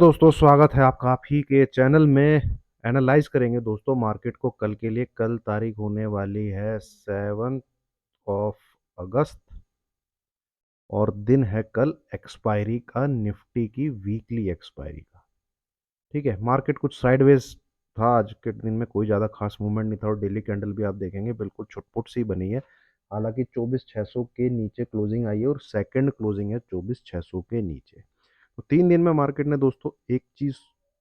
दोस्तों स्वागत है आपका आप ही के चैनल में। एनालाइज करेंगे दोस्तों मार्केट को कल के लिए। कल तारीख होने वाली है 7 अगस्त और दिन है कल एक्सपायरी का, निफ्टी की वीकली एक्सपायरी का। ठीक है, मार्केट कुछ साइडवेज था। आज के दिन में कोई ज़्यादा खास मूवमेंट नहीं था और डेली कैंडल भी आप देखेंगे बिल्कुल छुटपुट सी बनी है। हालांकि 24,600 के नीचे क्लोजिंग आई है और सेकंड क्लोजिंग है 24,600 के नीचे। तो 3 दिन में मार्केट ने दोस्तों एक चीज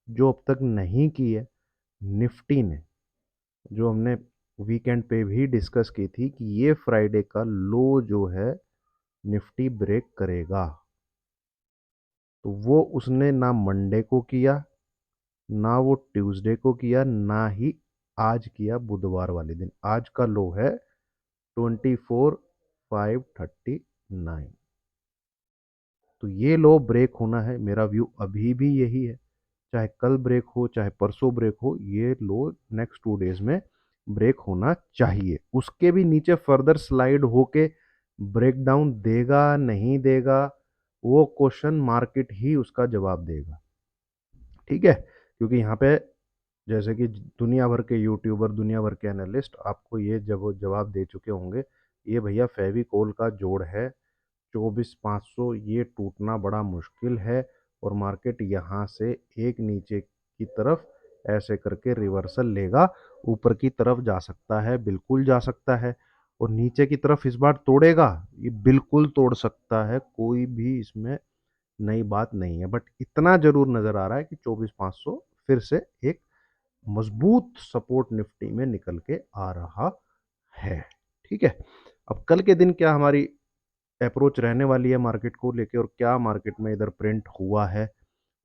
जो अब तक नहीं की है, निफ्टी ने, जो हमने वीकेंड पे भी डिस्कस की थी कि ये फ्राइडे का लो जो है निफ्टी ब्रेक करेगा। तो वो उसने ना मंडे को किया, ना वो ट्यूसडे को किया, ना ही आज किया बुधवार वाले दिन। आज का लो है 24,539। तो ये लो ब्रेक होना है, मेरा व्यू अभी भी यही है। चाहे कल ब्रेक हो चाहे परसों ब्रेक हो, ये लो नेक्स्ट 2 डेज में ब्रेक होना चाहिए। उसके भी नीचे फर्दर स्लाइड होके ब्रेकडाउन देगा नहीं देगा, वो क्वेश्चन मार्केट ही उसका जवाब देगा। ठीक है, क्योंकि यहाँ पे जैसे कि दुनिया भर के यूट्यूबर, दुनिया भर के एनालिस्ट आपको ये जवाब दे चुके होंगे, ये भैया फेविकोल का जोड़ है। 24,500 ये टूटना बड़ा मुश्किल है और मार्केट यहाँ से एक नीचे की तरफ ऐसे करके रिवर्सल लेगा, ऊपर की तरफ जा सकता है, बिल्कुल जा सकता है। और नीचे की तरफ इस बार तोड़ेगा, ये बिल्कुल तोड़ सकता है, कोई भी इसमें नई बात नहीं है। बट इतना जरूर नजर आ रहा है कि 24,500 फिर से एक मजबूत सपोर्ट निफ्टी में निकल के आ रहा है। ठीक है, अब कल के दिन क्या हमारी अप्रोच रहने वाली है मार्केट को लेके और क्या मार्केट में इधर प्रिंट हुआ है,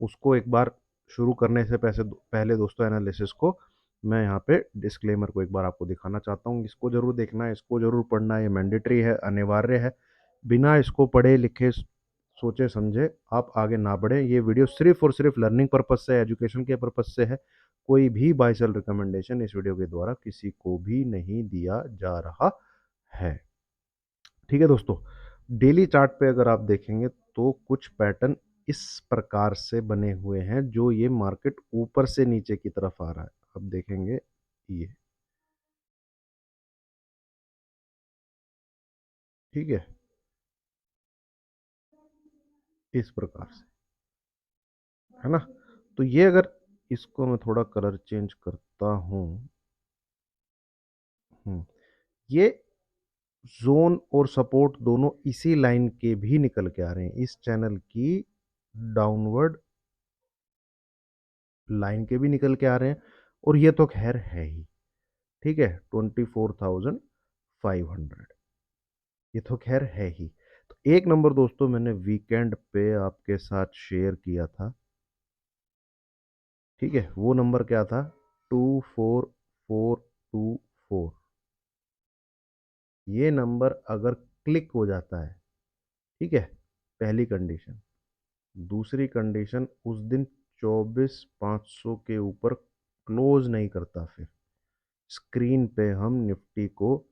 उसको एक बार शुरू करने से पहले दोस्तों एनालिसिस को मैं यहाँ पे डिस्क्लेमर को एक बार आपको दिखाना चाहता हूँ। इसको जरूर देखना है, इसको जरूर पढ़ना है, ये मैंडेटरी है, अनिवार्य है। बिना इसको पढ़े लिखे सोचे समझे आप आगे ना बढ़े। ये वीडियो सिर्फ और सिर्फ लर्निंग पर्पज से, एजुकेशन के पर्पज से है। कोई भी बाय सेल रिकमेंडेशन इस वीडियो के द्वारा किसी को भी नहीं दिया जा रहा है। ठीक है दोस्तों, डेली चार्ट पे अगर आप देखेंगे तो कुछ पैटर्न इस प्रकार से बने हुए हैं जो ये मार्केट ऊपर से नीचे की तरफ आ रहा है। अब देखेंगे ये, ठीक है, इस प्रकार से, है ना। तो ये अगर इसको मैं थोड़ा कलर चेंज करता हूं, ये जोन और सपोर्ट दोनों इसी लाइन के भी निकल के आ रहे हैं, इस चैनल की डाउनवर्ड लाइन के भी निकल के आ रहे हैं। और ये तो खैर है ही, ठीक है, 24,500, ये तो खैर है ही। तो एक नंबर दोस्तों मैंने वीकेंड पे आपके साथ शेयर किया था, ठीक है, वो नंबर क्या था? 24,424। ये नंबर अगर क्लिक हो जाता है, ठीक है, पहली कंडीशन। दूसरी कंडीशन, उस दिन 24,500 के ऊपर क्लोज नहीं करता, फिर स्क्रीन पे हम निफ्टी को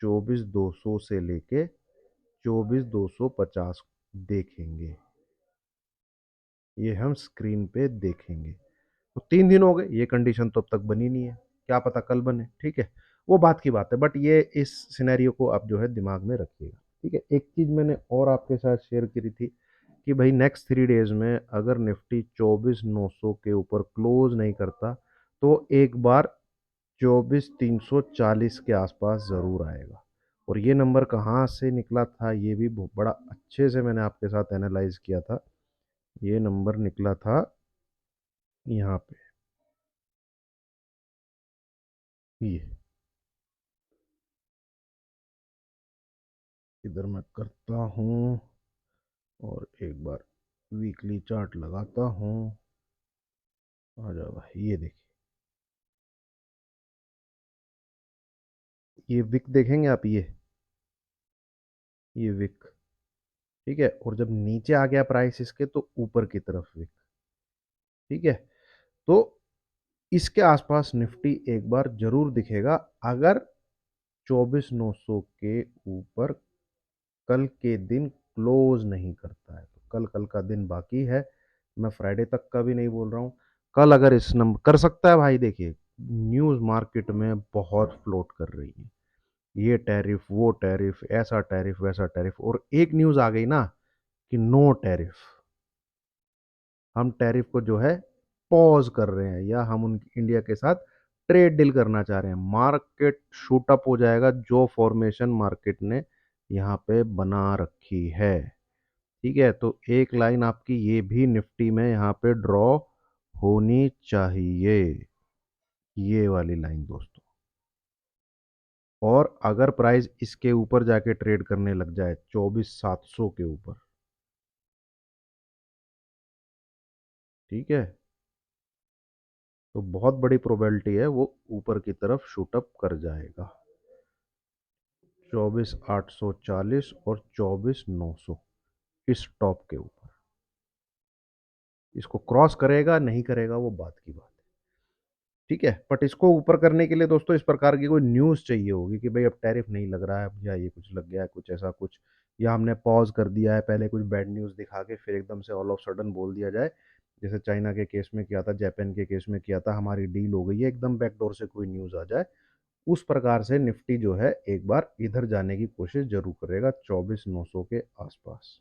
24,200 से लेके 24,250 देखेंगे, ये हम स्क्रीन पे देखेंगे। तो 3 दिन हो गए, ये कंडीशन तो अब तक बनी नहीं है, क्या पता कल बने, ठीक है, वो बात की बात है। बट ये इस सिनेरियो को आप जो है दिमाग में रखिएगा। ठीक है, एक चीज मैंने और आपके साथ शेयर करी थी कि भाई नेक्स्ट 3 डेज में अगर निफ्टी 24,900 के ऊपर क्लोज नहीं करता तो एक बार 24,340 के आसपास जरूर आएगा। और ये नंबर कहाँ से निकला था ये भी बड़ा अच्छे से मैंने आपके साथ एनालाइज किया था। ये नंबर निकला था यहाँ पे, ये इधर मैं करता हूँ और एक बार वीकली चार्ट लगाता हूँ। आ जाओ भाई, ये देखिए, ये विक देखेंगे आप, ये विक, ठीक है। और जब नीचे आ गया प्राइस इसके तो ऊपर की तरफ विक, ठीक है। तो इसके आसपास निफ्टी एक बार जरूर दिखेगा अगर 24,900 के ऊपर कल के दिन क्लोज नहीं करता है। तो कल का दिन बाकी है, मैं फ्राइडे तक का भी नहीं बोल रहा हूँ। कल अगर इस नंबर कर सकता है भाई, देखिए न्यूज़ मार्केट में बहुत फ्लोट कर रही है, ये टैरिफ वो टैरिफ, ऐसा टैरिफ वैसा टैरिफ, और एक न्यूज़ आ गई ना कि नो टैरिफ, हम टैरिफ को जो है पॉज कर रहे हैं, या हम उन इंडिया के साथ ट्रेड डील करना चाह रहे हैं, मार्केट शूट अप हो जाएगा, जो फॉर्मेशन मार्केट ने यहाँ पे बना रखी है। ठीक है, तो एक लाइन आपकी ये भी निफ्टी में यहाँ पे ड्रॉ होनी चाहिए, ये वाली लाइन दोस्तों। और अगर प्राइस इसके ऊपर जाके ट्रेड करने लग जाए 24,700 के ऊपर, ठीक है, तो बहुत बड़ी प्रोबेबिलिटी है वो ऊपर की तरफ शूट अप कर जाएगा। 24,840 और 24,900 इस टॉप के ऊपर, इसको क्रॉस करेगा नहीं करेगा वो बात की बात है। ठीक है, बट इसको ऊपर करने के लिए दोस्तों इस प्रकार की कोई न्यूज़ चाहिए होगी कि भाई अब टैरिफ नहीं लग रहा है, अब या ये कुछ लग गया है, कुछ ऐसा कुछ, या हमने पॉज कर दिया है, पहले कुछ बैड न्यूज़ दिखा के फिर एकदम से ऑल ऑफ सडन बोल दिया जाए, जैसे चाइना के केस में किया था, जापान के केस में किया था, हमारी डील हो गई है, एकदम बैकडोर से कोई न्यूज़ आ जाए। उस प्रकार से निफ्टी जो है एक बार इधर जाने की कोशिश जरूर करेगा 24,900 के आसपास।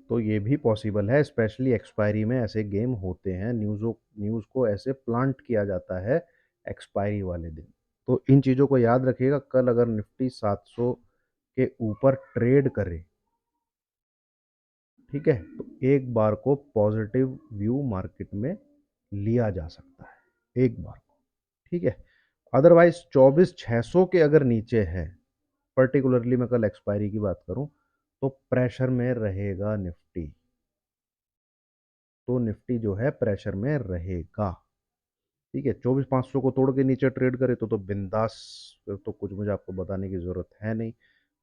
तो ये भी पॉसिबल है, स्पेशली एक्सपायरी में ऐसे गेम होते हैं, न्यूज़ को ऐसे प्लांट किया जाता है एक्सपायरी वाले दिन। तो इन चीज़ों को याद रखिएगा, कल अगर निफ्टी 700 के ऊपर ट्रेड करे, ठीक है, तो एक बार को पॉजिटिव व्यू मार्केट में लिया जा सकता है, एक बार को। ठीक है, अदरवाइज 24,600 के अगर नीचे है, पर्टिकुलरली मैं कल एक्सपायरी की बात करूं, तो प्रेशर में रहेगा निफ्टी, तो निफ्टी जो है प्रेशर में रहेगा। ठीक है, 24,500 को तोड़ के नीचे ट्रेड करे तो बिंदास, फिर तो कुछ मुझे आपको बताने की ज़रूरत है नहीं।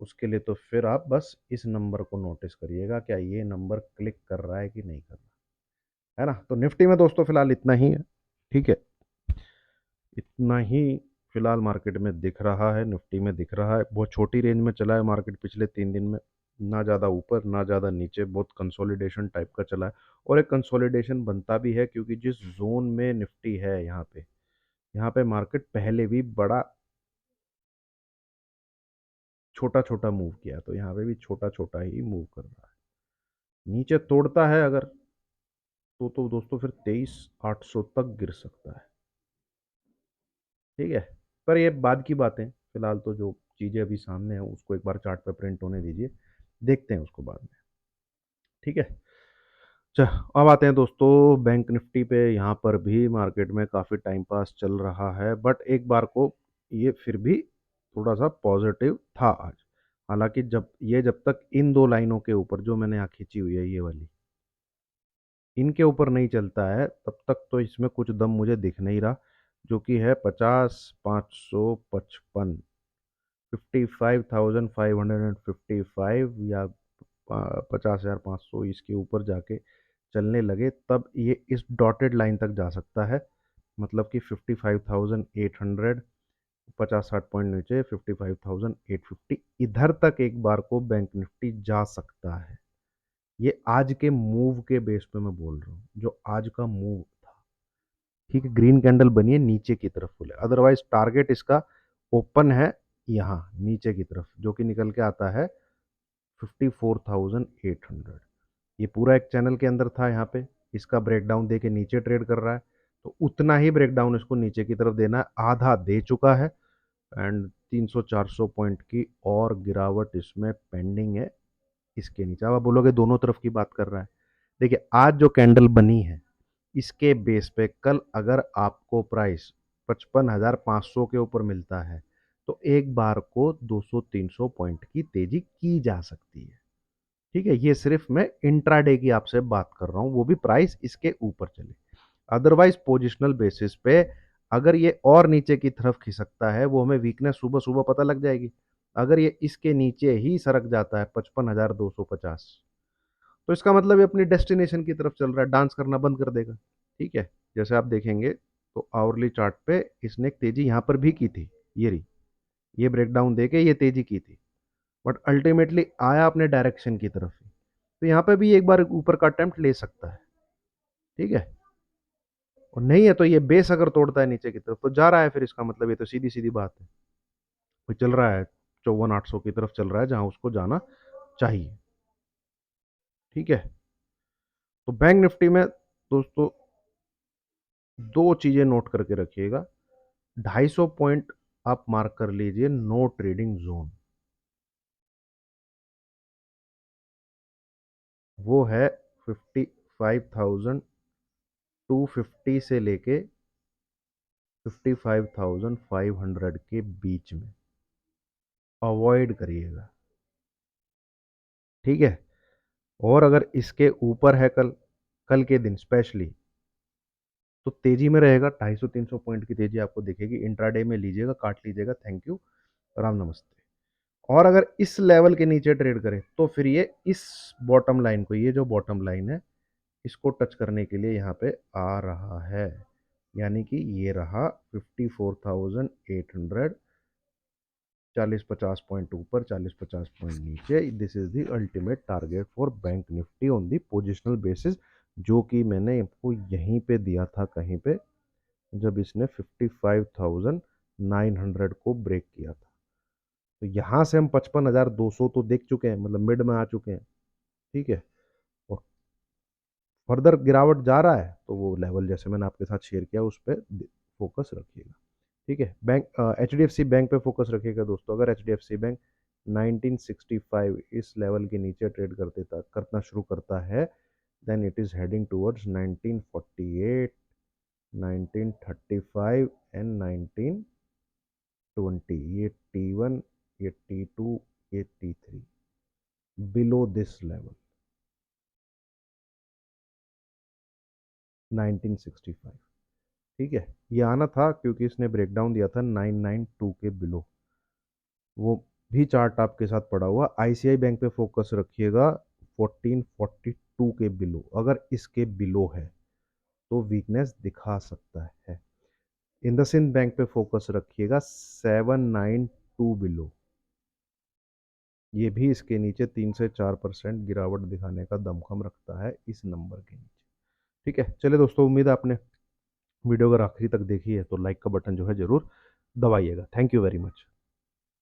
उसके लिए तो फिर आप बस इस नंबर को नोटिस करिएगा, क्या ये नंबर क्लिक कर रहा है कि नहीं कर रहा है ना। तो निफ्टी में दोस्तों फिलहाल इतना ही है। ठीक है, इतना ही फिलहाल मार्केट में दिख रहा है, निफ्टी में दिख रहा है। बहुत छोटी रेंज में चला है मार्केट पिछले 3 दिन में, ना ज़्यादा ऊपर ना ज़्यादा नीचे, बहुत कंसोलिडेशन टाइप का चला है। और एक कंसोलिडेशन बनता भी है क्योंकि जिस जोन में निफ्टी है यहाँ पे मार्केट पहले भी बड़ा छोटा छोटा मूव किया, तो यहाँ पे भी छोटा छोटा ही मूव कर रहा है। नीचे तोड़ता है अगर, तो दोस्तों फिर 23,800 तक गिर सकता है। ठीक है, पर ये बाद की बातें, फिलहाल तो जो चीज़ें अभी सामने हैं उसको एक बार चार्ट पे प्रिंट होने दीजिए, देखते हैं उसको बाद में। ठीक है, अच्छा, अब आते हैं दोस्तों बैंक निफ्टी पे। यहाँ पर भी मार्केट में काफ़ी टाइम पास चल रहा है, बट एक बार को ये फिर भी थोड़ा सा पॉजिटिव था आज। हालांकि जब तक इन दो लाइनों के ऊपर जो मैंने यहाँ खींची हुई है ये वाली, इनके ऊपर नहीं चलता है तब तक तो इसमें कुछ दम मुझे दिख नहीं रहा, जो कि है 50,555, 55,555 या 50,500, इसके ऊपर जाके चलने लगे तब ये इस डॉटेड लाइन तक जा सकता है। मतलब कि 55,800, 50-60 पॉइंट नीचे 55,850, इधर तक एक बार को बैंक निफ्टी जा सकता है। ये आज के मूव के बेस पे मैं बोल रहा हूँ, जो आज का मूव था। ठीक है, ग्रीन कैंडल बनी है नीचे की तरफ फुल है, अदरवाइज टारगेट इसका ओपन है यहाँ नीचे की तरफ, जो कि निकल के आता है 54,800। ये पूरा एक चैनल के अंदर था, यहाँ पे इसका ब्रेकडाउन दे के नीचे ट्रेड कर रहा है, तो उतना ही ब्रेकडाउन इसको नीचे की तरफ देना है, आधा दे चुका है। एंड 300-400 पॉइंट की और गिरावट इसमें पेंडिंग है इसके नीचे। अब आप बोलोगे दोनों तरफ की बात कर रहा है, देखिए आज जो कैंडल बनी है इसके बेस पे कल अगर आपको प्राइस 55,500 के ऊपर मिलता है, तो एक बार को 200-300 पॉइंट की तेजी की जा सकती है। ठीक है, ये सिर्फ मैं इंट्राडे की आपसे बात कर रहा हूं, वो भी प्राइस इसके ऊपर चले। अदरवाइज पोजिशनल बेसिस पे अगर ये और नीचे की तरफ खिसकता है, वो हमें वीकनेस सुबह सुबह पता लग जाएगी। अगर ये इसके नीचे ही सरक जाता है 55,250, तो इसका मतलब ये अपनी डेस्टिनेशन की तरफ चल रहा है, डांस करना बंद कर देगा। ठीक है, जैसे आप देखेंगे तो आवरली चार्ट पे इसने एक तेजी यहाँ पर भी की थी, ये रही, ये ब्रेकडाउन देके ये तेजी की थी, बट अल्टीमेटली आया अपने डायरेक्शन की तरफ ही। तो यहाँ पे भी एक बार ऊपर का अटेम्प्ट ले सकता है। ठीक है, और नहीं है तो ये बेस अगर तोड़ता है नीचे की तरफ तो जा रहा है, फिर इसका मतलब ये तो सीधी सीधी बात है, वो चल रहा है 54,800 की तरफ चल रहा है, जहां उसको जाना चाहिए। ठीक है, तो बैंक निफ्टी में दोस्तों दो चीजें नोट करके रखिएगा। 250 पॉइंट आप मार्क कर लीजिए नो ट्रेडिंग जोन, वो है 55,250 से लेके 55,500 के बीच में अवॉइड करिएगा। ठीक है, और अगर इसके ऊपर है कल, कल के दिन स्पेशली, तो तेजी में रहेगा। 250-300 पॉइंट की तेजी आपको दिखेगी, इंट्राडे में लीजिएगा, काट लीजिएगा, थैंक यू, राम नमस्ते। और अगर इस लेवल के नीचे ट्रेड करे तो फिर ये इस बॉटम लाइन को, ये जो बॉटम लाइन है, इसको टच करने के लिए यहाँ पे आ रहा है, यानी कि ये रहा 54,800, 40-50 पॉइंट ऊपर, 40-50 पॉइंट नीचे। This is the ultimate target for bank Nifty on the positional basis, जो कि मैंने आपको यहीं पे दिया था कहीं पे, जब इसने 55,900 को ब्रेक किया था। तो यहाँ से हम 55,200 तो देख चुके हैं, मतलब मिड में आ चुके हैं। ठीक है, और फर्दर गिरावट जा रहा है तो वो लेवल जैसे मैंने आपके साथ शेयर किया उस पर फोकस रखिएगा। ठीक है, bank H D F C bank पे फोकस रखिएगा दोस्तों। अगर H D F C bank 1965 इस लेवल के नीचे ट्रेड करना शुरू करता है, then it is heading towards 1948, 1935 and 1920। ये T1, ये T2, ये T3 बिलो दिस लेवल 1965। ठीक है, ये आना था क्योंकि इसने ब्रेकडाउन दिया था 992 के बिलो, वो भी चार्ट आपके साथ पड़ा हुआ। आईसीआई बैंक पे फोकस रखिएगा 1442 के बिलो, अगर इसके बिलो है तो वीकनेस दिखा सकता है। इंडसइंड बैंक पे फोकस रखिएगा 792 बिलो, ये भी इसके नीचे 3 से 4% गिरावट दिखाने का दमखम रखता है इस नंबर के नीचे। ठीक है, चलिए दोस्तों, उम्मीद है आपने वीडियो अगर आखिरी तक देखी है तो लाइक का बटन जो है जरूर दबाइएगा। Thank you very much.